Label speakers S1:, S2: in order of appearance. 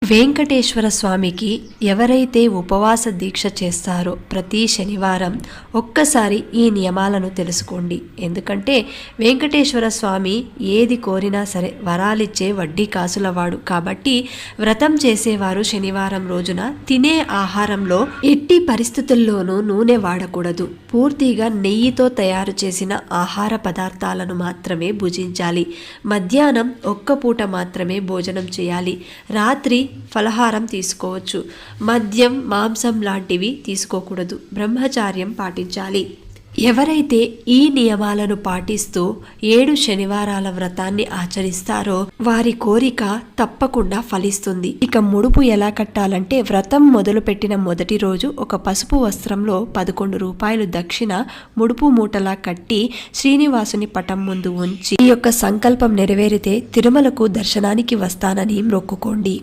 S1: వెంకటేశ్వర స్వామికి ఎవరైతే ఉపవాస దీక్ష చేస్తారో ప్రతి శనివారం ఒక్కసారి ఈ నియమాలను తెలుసుకోండి. ఎందుకంటే వెంకటేశ్వర స్వామి ఏది కోరినా సరే వరాలిచ్చే వడ్డీ కాసులవాడు. కాబట్టి వ్రతం చేసేవారు శనివారం రోజున తినే ఆహారంలో ఎట్టి పరిస్థితుల్లోనూ నూనె వాడకూడదు. పూర్తిగా నెయ్యితో తయారు చేసిన ఆహార పదార్థాలను మాత్రమే భుజించాలి. మధ్యాహ్నం ఒక్క పూట మాత్రమే భోజనం చేయాలి. రాత్రి ఫలహారం తీసుకోవచ్చు. మద్యం, మాంసం లాంటివి తీసుకోకూడదు. బ్రహ్మచార్యం పాటించాలి. ఎవరైతే ఈ నియమాలను పాటిస్తూ 7 శనివారాల వ్రతాన్ని ఆచరిస్తారో వారి కోరిక తప్పకుండా ఫలిస్తుంది. ఇక ముడుపు ఎలా కట్టాలంటే, వ్రతం మొదలుపెట్టిన మొదటి రోజు ఒక పసుపు వస్త్రంలో 11 రూపాయలు దక్షిణ ముడుపు మూటలా కట్టి శ్రీనివాసుని పటం ముందు ఉంచి ఈ యొక్క సంకల్పం నెరవేరితే తిరుమలకు దర్శనానికి వస్తానని మొక్కుకోండి.